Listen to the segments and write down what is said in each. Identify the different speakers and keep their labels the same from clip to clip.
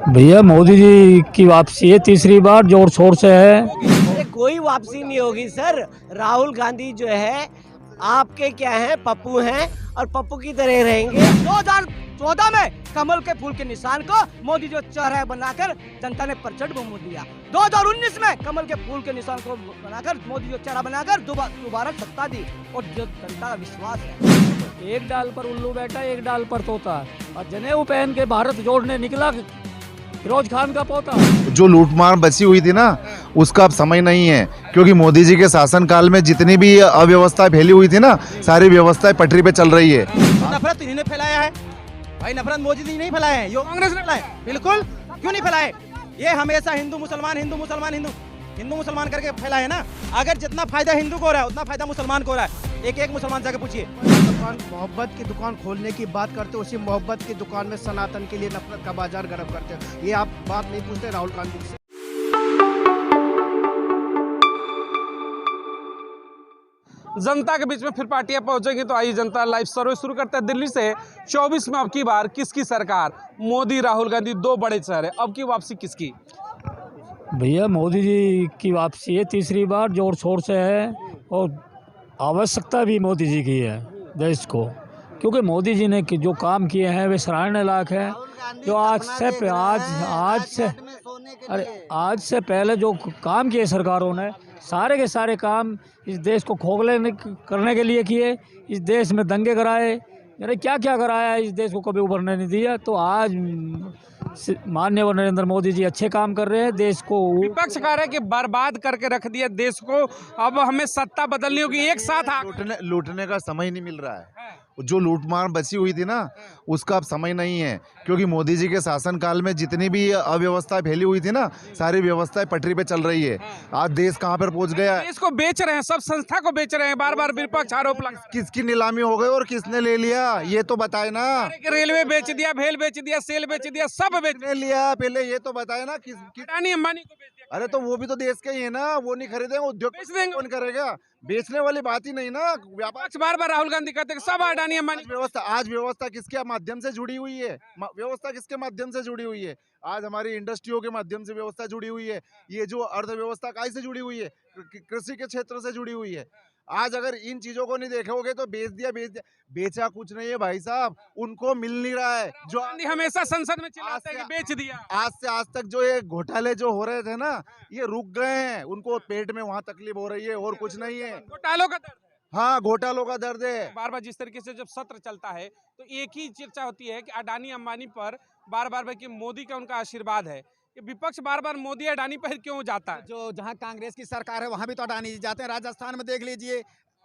Speaker 1: भैया मोदी जी की वापसी है तीसरी बार, जोर शोर से है।
Speaker 2: अरे कोई वापसी नहीं होगी सर। राहुल गांधी जो है आपके क्या हैं, पप्पू हैं और पप्पू की तरह रहेंगे।
Speaker 3: 2014 में कमल के फूल के निशान को मोदी जो चेहरा बनाकर जनता ने प्रचंड बहुमत दिया। 2019 में कमल के फूल के निशान को बनाकर मोदी जो चेहरा बनाकर दोबारा सत्ता दी और जो जनता का विश्वास है।
Speaker 1: एक डाल पर उल्लू बैठा, एक डाल पर तोता, और जनेऊ पहन के भारत जोड़ने निकला फिरोज खान का पोता।
Speaker 4: जो लूटमार बची हुई थी ना, उसका अब समय नहीं है, क्योंकि मोदी जी के शासनकाल में जितनी भी अव्यवस्था फैली हुई थी ना, सारी व्यवस्थाएं पटरी पे चल रही है।
Speaker 3: नफरत इन्होंने फैलाया है भाई, नफरत मोदी जी नहीं फैलाए हैं, यो कांग्रेस ने फैलाए। बिल्कुल, क्यों नहीं फैलाए? ये हमेशा हिंदू मुसलमान हिंदू मुसलमान हिंदू मुसलमान करके फैलाए ना। अगर जितना फायदा हिंदू को हो रहा है उतना फायदा मुसलमान को हो रहा है। एक मुसलमान जाकर पूछिए।
Speaker 5: दुकान मोहब्बत की दुकान खोलने की बात करते हो, उसी मोहब्बत की दुकान में सनातन के लिए नफरत का बाजार गर्म करते हो। ये आप बात नहीं पूछते राहुल गांधी से।
Speaker 6: जनता के बीच में फिर पार्टियां पहुंचेंगी, तो आइए जनता लाइव सर्वे शुरू करते हैं। दिल्ली से 24 में अब की बार किसकी सरकार? मोदी राहुल गांधी, दो बड़े चेहरे। अब की वापसी किसकी?
Speaker 1: भैया मोदी जी की वापसी है तीसरी बार, जोर शोर से है, और आवश्यकता भी मोदी जी की है देश को, क्योंकि मोदी जी ने जो काम किए हैं वे सराहने लायक है। जो आज से पहले जो काम किए सरकारों ने, सारे के सारे काम इस देश को खोखले करने के लिए किए। इस देश में दंगे कराए, यानी क्या क्या कराया, इस देश को कभी उभरने नहीं दिया। तो आज माननीय नरेंद्र मोदी जी अच्छे काम कर रहे हैं, देश को।
Speaker 6: विपक्ष कह रहा है कि बर्बाद करके रख दिया देश को, अब हमें सत्ता बदलनी होगी। एक साथ
Speaker 4: लूटने का समय नहीं मिल रहा है। जो लूटमार बची हुई थी ना, उसका अब समय नहीं है, क्योंकि मोदी जी के शासनकाल में जितनी भी अव्यवस्था फैली हुई थी ना, सारी व्यवस्थाएं पटरी पे चल रही है। आज देश कहाँ पर पहुंच गया है?
Speaker 6: देश को बेच रहे हैं, सब संस्था को बेच रहे हैं। बार बार विपक्ष आरोप लगा।
Speaker 4: किसकी नीलामी हो गई और किसने ले लिया, ये तो बताए ना।
Speaker 6: रेलवे बेच दिया, भेल बेच दिया, सेल बेच दिया, सब बेच
Speaker 4: लिया, पहले ये तो बताए ना।
Speaker 6: अडानी अंबानी को बेच दिया।
Speaker 4: अरे तो वो भी तो देश के ही है ना, वो नहीं खरीदेंगे, उद्योग
Speaker 6: बेच देंगे।
Speaker 4: कौन करेगा? बेचने वाली बात ही नहीं ना। व्यापार
Speaker 6: बार बार राहुल गांधी कहते हैं कि सब अडानी अंबानी।
Speaker 4: आज व्यवस्था किसके माध्यम से जुड़ी हुई है? व्यवस्था किसके माध्यम से जुड़ी हुई है? आज हमारी इंडस्ट्रियों के माध्यम से व्यवस्था जुड़ी हुई है। ये जो अर्थव्यवस्था काय से जुड़ी हुई है? कृषि के क्षेत्र से जुड़ी हुई है। आज अगर इन चीजों को नहीं देखोगे तो बेच दिया। बेचा कुछ नहीं है भाई साहब, उनको मिल नहीं रहा है। जो
Speaker 6: हमेशा संसद में चिल्लाते हैं कि बेच दिया।
Speaker 4: आज से आज तक जो ये घोटाले जो हो रहे थे ना, ये रुक गए हैं। उनको पेट में वहाँ तकलीफ हो रही है, और कुछ नहीं है।
Speaker 6: घोटालों का दर्द।
Speaker 4: हाँ, घोटालों का दर्द है।
Speaker 6: बार बार जिस तरीके से जब सत्र चलता है तो एक ही चर्चा होती है कि अडानी अंबानी पर बार बार कि मोदी का उनका आशीर्वाद है। ये विपक्ष बार बार मोदी अडानी पर क्यों जाता है?
Speaker 5: जो जहाँ कांग्रेस की सरकार है वहाँ भी तो अडानी जी जाते हैं। राजस्थान में देख लीजिए,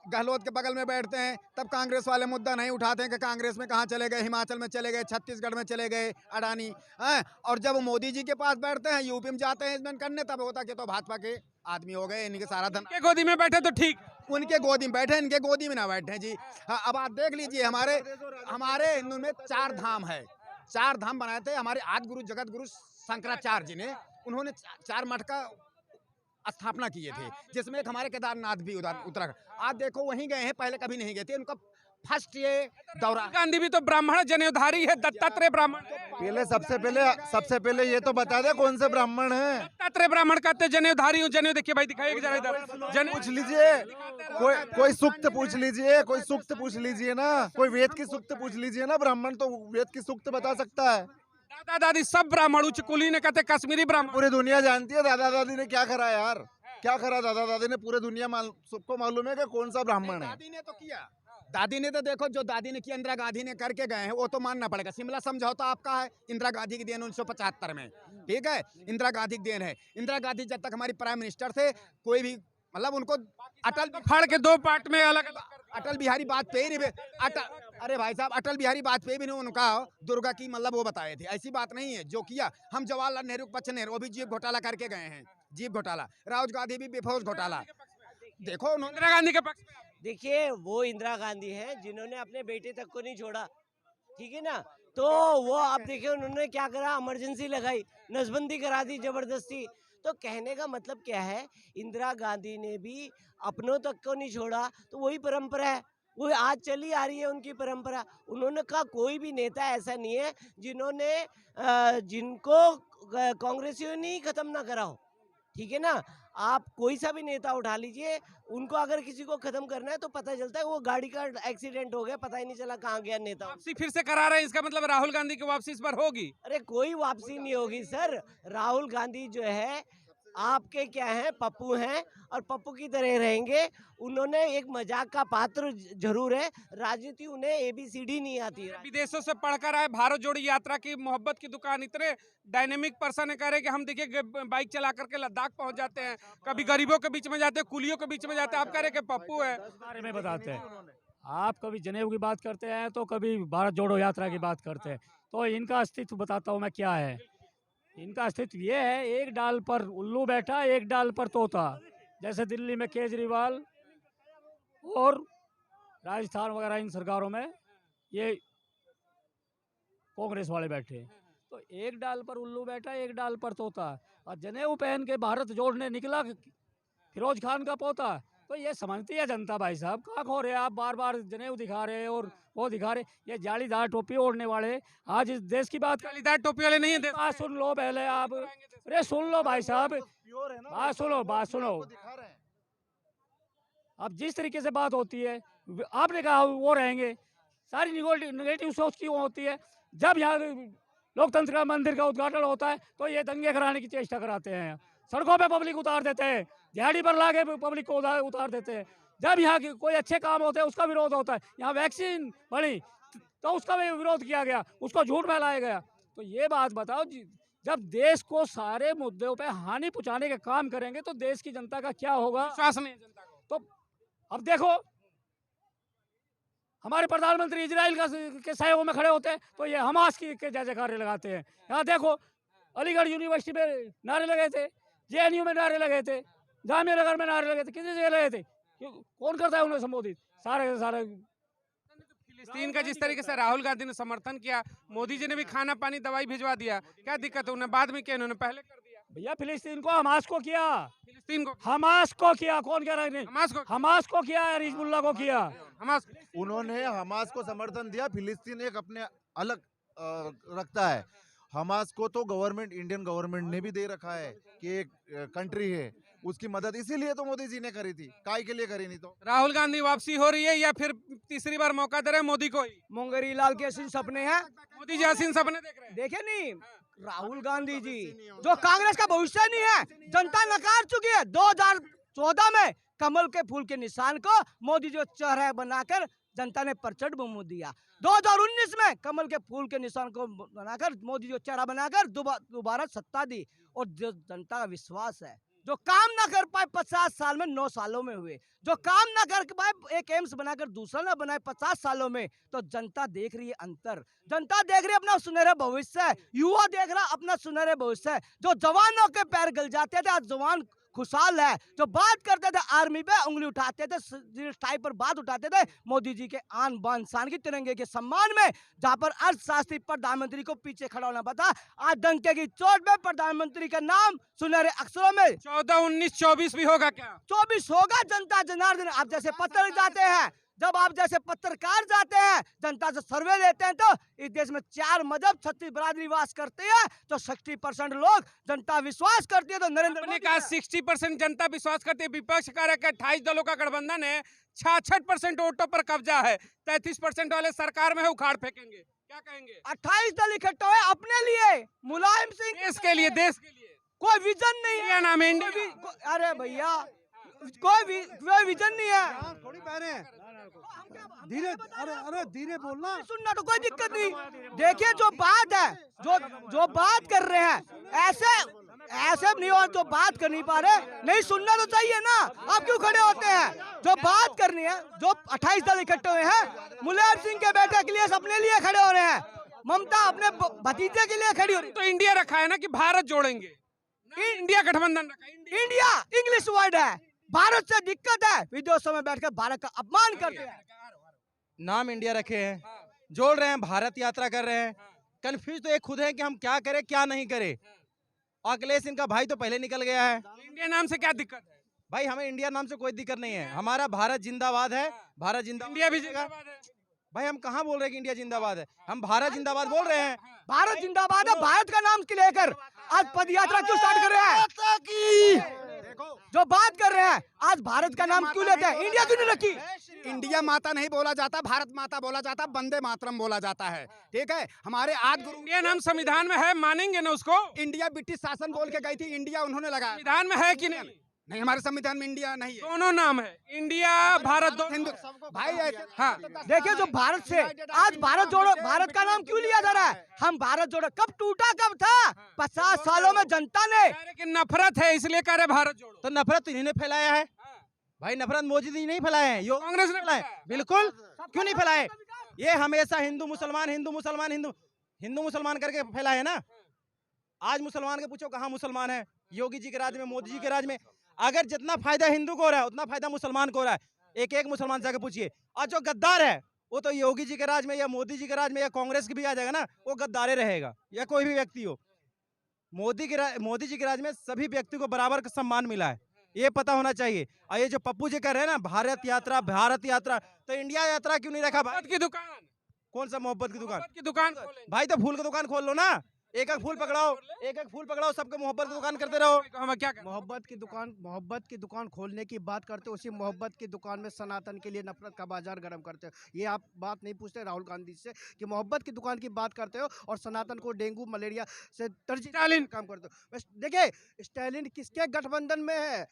Speaker 5: गहलोत के बगल में बैठते हैं, तब कांग्रेस वाले मुद्दा नहीं उठाते हैं कि कांग्रेस में कहाँ चले गए, हिमाचल में चले गए, छत्तीसगढ़ में चले गए अडानी हैं। और जब मोदी जी के पास बैठते हैं, यूपी में जाते हैं इन्वेंट करने, तब होता कि तो भाजपा के आदमी हो गए, इनके सारा धन
Speaker 6: के गोदी में बैठे तो ठीक,
Speaker 5: उनके गोदी में बैठे, इनके गोदी में ना बैठे जी। हाँ, अब आप देख लीजिए, हमारे हिंदू में 4 धाम है। 4 धाम बनाए थे हमारे आदि गुरु जगत गुरु शंकराचार्य जी ने। उन्होंने 4 मठ का स्थापना किए थे, जिसमें एक हमारे केदारनाथ भी उत्तराखंड। आज देखो वहीं गए हैं, पहले कभी नहीं गए थे। उनका फर्स्ट ये दौरा।
Speaker 6: गांधी भी तो ब्राह्मण जनेऊधारी है, दत्तात्रेय ब्राह्मण।
Speaker 4: पहले सबसे पहले ये तो बता दे कौन से ब्राह्मण हैं?
Speaker 6: दत्तात्रेय ब्राह्मण कहते जनेऊधारी हूँ। जनेऊ देखिए भाई, दिखाइए जरा इधर।
Speaker 4: पूछ लीजिए, कोई सूक्त पूछ लीजिए, कोई सूक्त पूछ लीजिए ना, कोई वेद की सूक्त पूछ लीजिए ना। ब्राह्मण तो वेद की सूक्त बता सकता है।
Speaker 6: दादा दादी सब ब्राह्मण, उच्च कुली ने कहते कश्मीरी ब्राह्मण।
Speaker 4: पूरी दुनिया जानती है दादा दादी ने क्या करा यार, क्या करा दादा दादी ने। पूरे दुनिया सबको मालूम है कि कौन सा ब्राह्मण है।
Speaker 5: दादी ने तो किया, दादी ने तो देखो, जो दादी ने किया, इंदिरा गांधी ने करके गए हैं, वो तो मानना पड़ेगा। शिमला समझौता आपका है, इंदिरा गांधी की देन 1975 में, ठीक है, इंदिरा गांधी की देन है। इंदिरा गांधी जब तक हमारी प्राइम मिनिस्टर थे, कोई भी मतलब उनको अटल
Speaker 6: फाड़ के 2 पार्ट में अलग।
Speaker 5: अटल बिहारी वाजपेयी ने अरे भाई साहब, अटल बिहारी वाजपेयी भी ने उनका दुर्गा की मतलब वो बताए थे। ऐसी बात नहीं है जो किया। हम जवाहरलाल नेहरू के बच्चे, वो भी जीप घोटाला करके गए हैं, जीप घोटाला। राहुल गांधी भी बेफौज घोटाला। देखो
Speaker 6: इंदिरा गांधी के पक्ष में।
Speaker 2: देखिए, वो इंदिरा गांधी हैं जिन्होंने अपने बेटे तक को नहीं छोड़ा, ठीक है ना। तो वो आप देखिए उन्होंने क्या करा, इमरजेंसी लगाई, नसबंदी करा दी जबरदस्ती। तो कहने का मतलब क्या है, इंदिरा गांधी ने भी अपनों तक को नहीं छोड़ा। तो वही परंपरा है। वो आज चली आ रही है उनकी परंपरा। उन्होंने कहा कोई भी नेता ऐसा नहीं है जिनको कांग्रेसियों ने खत्म ना करा हो, ठीक है ना। आप कोई सा भी नेता उठा लीजिए, उनको अगर किसी को खत्म करना है तो पता चलता है वो गाड़ी का एक्सीडेंट हो गया, पता ही नहीं चला कहाँ गया नेता।
Speaker 6: वापसी फिर से करा रहे हैं, इसका मतलब राहुल गांधी की वापसी इस बार होगी?
Speaker 2: अरे कोई वापसी नहीं होगी सर। राहुल गांधी जो है आपके क्या हैं, पप्पू हैं और पप्पू की तरह रहेंगे। उन्होंने एक मजाक का पात्र जरूर है, राजनीति उन्हें ABCD नहीं आती है।
Speaker 6: विदेशों से पढ़कर आए, भारत जोड़ी यात्रा की मोहब्बत की दुकान, इतने डायनेमिक पर्सन है, कह रहे कि हम देखिए बाइक चला करके लद्दाख पहुंच जाते हैं, कभी गरीबों के बीच में जाते हैं, कुलियों के बीच में जाते हैं। आप कह रहे कि पप्पू है।
Speaker 1: बारे में बताते हैं आप, कभी जनेऊ की बात करते हैं तो कभी भारत जोड़ो यात्रा की बात करते हैं। तो इनका अस्तित्व बताता हूँ मैं क्या है। इनका अस्तित्व ये है, एक डाल पर उल्लू बैठा, एक डाल पर तोता। जैसे दिल्ली में केजरीवाल और राजस्थान वगैरह इन सरकारों में ये कांग्रेस वाले बैठे हैं। तो एक डाल पर उल्लू बैठा, एक डाल पर तोता। और जनेऊ पहन के भारत जोड़ने निकला फिरोज खान का पोता। तो ये समझती है जनता भाई साहब, कहाँ खो रहे हैं आप, बार बार जनेऊ दिखा रहे हैं और वो दिखा रहे। ये जालीदार टोपी ओढ़ने वाले आज इस देश की बात
Speaker 6: जालीदार टोपी वाले नहीं है देश
Speaker 1: बात सुन लो पहले आप। अरे सुन लो भाई साहब, बात सुनो। अब जिस तरीके से बात होती है, आपने कहा वो रहेंगे, सारी निगेटिव सोच क्यों होती है। जब यहाँ लोकतंत्र का मंदिर का उद्घाटन होता है तो ये दंगे कराने की चेष्टा कराते हैं, सड़कों पे पब्लिक उतार देते हैं, दिहाड़ी पर लाके पब्लिक को उतार देते हैं। जब यहाँ के कोई अच्छे काम होते हैं उसका विरोध होता है। यहाँ वैक्सीन बनी तो उसका भी विरोध किया गया, उसको झूठ फैलाया गया। तो ये बात बताओ, जब देश को सारे मुद्दों पे हानि पहुंचाने का काम करेंगे तो देश की जनता का क्या होगा।
Speaker 6: विश्वास नहीं है जनता को।
Speaker 1: तो अब देखो, हमारे प्रधानमंत्री इजराइल के सहयोग में खड़े होते हैं तो ये हमास के जय जयकारे लगाते हैं। यहाँ देखो, अलीगढ़ यूनिवर्सिटी में नारे लगे थे, JNU में नारे लगे थे, जामिया नगर में नारे लगे थे, किसी जगह लगे थे। कौन करता है उन्हें संबोधित? सारे के सारे।
Speaker 6: फिलिस्तीन का जिस तरीके से राहुल गांधी ने समर्थन किया, मोदी जी ने भी खाना पानी दवाई भिजवा दिया, क्या दिक्कत है? उन्हें बाद में किया, उन्होंने पहले कर दिया।
Speaker 1: भैया फिलिस्तीन को, हमास को किया,
Speaker 6: फिलिस्तीन को,
Speaker 1: हमास को किया। कौन कह रहा है?
Speaker 6: हमास को
Speaker 1: किया, हिजबुल्लाह को किया।
Speaker 6: हमास
Speaker 4: उन्होंने हमास को समर्थन दिया। फिलिस्तीन एक अपने अलग रखता है। हमास को तो गवर्नमेंट, इंडियन गवर्नमेंट ने भी दे रखा है कि एक कंट्री है, उसकी मदद इसीलिए तो मोदी जी ने करी थी, काय के लिए करी नहीं तो।
Speaker 6: राहुल गांधी वापसी हो रही है या फिर तीसरी बार मौका दे रहे हैं मोदी को ही?
Speaker 7: मुंगेरी लाल के हसीन सपने हैं,
Speaker 6: मोदी जी हसीन सपने देख रहे हैं।
Speaker 7: देखे नहीं? राहुल गांधी जी जो कांग्रेस का भविष्य नहीं है, जनता नकार चुकी है। 2014 में कमल के फूल के निशान को मोदी जो चेहरा बनाकर जनता ने प्रचंड बहुमत दिया। 2019 में कमल के फूल के निशान को बनाकर मोदी जो चेहरा बनाकर दोबारा सत्ता दी। और जो जनता का विश्वास है, जो काम ना कर पाए 50 साल में 9 सालों में हुए, जो काम ना कर पाए एक एम्स बनाकर दूसरा ना बनाए 50 सालों में, तो जनता देख रही है अंतर। जनता देख रही है अपना सुनहरा भविष्य, युवा देख रहा अपना सुनहरे भविष्य। जो जवानों के पैर गल जाते थे, आज जवान खुशहाल है। जो बात करते थे आर्मी पे उंगली उठाते थे, टाइप पर बात उठाते थे मोदी जी के आन बान शान की तिरंगे के सम्मान में, जहां पर अर्थशास्त्री प्रधानमंत्री को पीछे खड़ा होना पता, आज डंके की चोट में प्रधानमंत्री का नाम सुनहरे अक्षरों में
Speaker 6: 14, 19, 24 भी होगा क्या?
Speaker 7: 24 होगा। जनता जनार्दन आप जैसे पत्र जाते हैं, जब आप जैसे पत्रकार जाते हैं, जनता से सर्वे लेते हैं, तो इस देश में 4 मजहब 36 बरादरी वास करते हैं, तो 60% लोग जनता विश्वास करती है। तो नरेंद्र
Speaker 6: ने कहा 60% जनता विश्वास करती है। विपक्ष कह रहा है कि 28 दलों का गठबंधन है, 66% वोटों पर कब्जा है, 33% वाले सरकार में है, उखाड़ फेंकेंगे। क्या कहेंगे?
Speaker 7: 28 दल इकट्ठा हुए अपने लिए, मुलायम सिंह
Speaker 6: देश के लिए, देश के लिए
Speaker 7: कोई विजन नहीं है।
Speaker 6: नाम है इंडिया।
Speaker 7: अरे भैया कोई विजन नहीं है।
Speaker 8: थोड़ी बहने धीरे, अरे धीरे बोलना,
Speaker 7: सुनना तो कोई दिक्कत नहीं। देखिए जो बात है, जो बात कर रहे हैं, ऐसे नहीं, और जो बात कर नहीं पा रहे, नहीं सुनना तो चाहिए ना। आप क्यों खड़े होते हैं? जो बात करनी है, जो 28 दल इकट्ठे हुए हैं, मुलायम सिंह के बेटे के लिए, अपने लिए खड़े हो रहे हैं, ममता अपने भतीजे के लिए खड़ी हो रही।
Speaker 6: तो इंडिया रखा है ना कि भारत जोड़ेंगे, इंडिया गठबंधन रखा है।
Speaker 7: इंडिया इंग्लिश वर्ड है, भारत से दिक्कत है, विदेशों में बैठकर भारत का अपमान करते हैं।
Speaker 3: नाम इंडिया रखे हैं, जोड़ रहे हैं, भारत यात्रा कर रहे हैं। कंफ्यूज तो एक खुद है कि हम क्या करें क्या नहीं करें। अखिलेश इनका भाई तो पहले निकल गया है।
Speaker 6: इंडिया नाम से क्या दिक्कत है?
Speaker 3: भाई हमें इंडिया नाम से कोई दिक्कत नहीं है, हमारा भारत जिंदाबाद है, भारत जिंदाबाद।
Speaker 6: इंडिया भी जिंदाबाद है।
Speaker 3: भाई हम कहाँ बोल रहे हैं कि इंडिया जिंदाबाद है, हम भारत जिंदाबाद बोल रहे हैं।
Speaker 7: भारत जिंदाबाद है, भारत का नाम लेकर आज पद यात्रा क्यों स्टार्ट कर रहे हैं? जो बात कर रहे हैं आज भारत का नाम क्यों लेते हैं, इंडिया क्यों नहीं रखी?
Speaker 5: इंडिया माता नहीं बोला जाता, भारत माता बोला जाता, वंदे मातरम बोला जाता है। ठीक है, हमारे आदि गुरु
Speaker 6: इंडिया नाम संविधान में है, मानेंगे ना उसको?
Speaker 5: इंडिया ब्रिटिश शासन बोल के गई थी, इंडिया उन्होंने लगाया।
Speaker 6: संविधान में है कि नहीं?
Speaker 5: नहीं, हमारे संविधान में इंडिया नहीं है।
Speaker 6: दोनों नाम है, इंडिया भारत दोनों।
Speaker 5: हिंदू भाई ऐसे
Speaker 6: हाँ।
Speaker 7: देखिए जो भारत से आज भारत जोड़ो, भारत का नाम क्यों लिया जा रहा है? हम भारत जोड़ो कब टूटा, कब था? 50 सालों में जनता ने
Speaker 6: कि नफरत है इसलिए कह रहे भारत जोड़ो।
Speaker 3: तो नफरत इन्हीं ने फैलाया है भाई, नफरत मोदी जी नहीं फैलाए हैं, यो
Speaker 6: कांग्रेस ने
Speaker 3: फैलाए। बिल्कुल, क्यों नहीं फैलाए? ये हमेशा हिंदू मुसलमान हिंदू मुसलमान हिंदू हिंदू मुसलमान करके फैलाए ना। आज मुसलमान के पूछो कहाँ मुसलमान है? योगी जी के राज में, मोदी जी के राज में। अगर जितना फायदा हिंदू को हो रहा है उतना फायदा मुसलमान को हो रहा है। एक एक मुसलमान से आके पूछिए। और जो गद्दार है वो तो योगी जी के राज में या मोदी जी के राज में या कांग्रेस की भी आ जाएगा ना, वो गद्दारे रहेगा, या कोई भी व्यक्ति हो। मोदी जी के राज में सभी व्यक्ति को बराबर का सम्मान मिला है, ये पता होना चाहिए। और ये जो पप्पू जी कह रहे हैं ना भारत यात्रा, तो इंडिया यात्रा क्यों नहीं रखा भाई?
Speaker 6: मोहब्बत की दुकान,
Speaker 3: कौन सा मोहब्बत की दुकान?
Speaker 6: मोहब्बत की दुकान खोलेंगे।
Speaker 3: भाई तो फूल की दुकान खोल लो ना, एक एक फूल पकड़ाओ, सबके मोहब्बत की दुकान करते रहो।
Speaker 6: हमें क्या करना?
Speaker 8: मोहब्बत की दुकान खोलने की बात करते हो, उसी मोहब्बत की दुकान में सनातन के लिए नफरत का बाजार गर्म करते हो। ये आप बात नहीं पूछते राहुल गांधी से कि मोहब्बत की दुकान की बात करते हो और सनातन को डेंगू मलेरिया से तरजीह
Speaker 6: स्टालिन
Speaker 8: काम करते हो। देखिए स्टालिन किसके गठबंधन में है?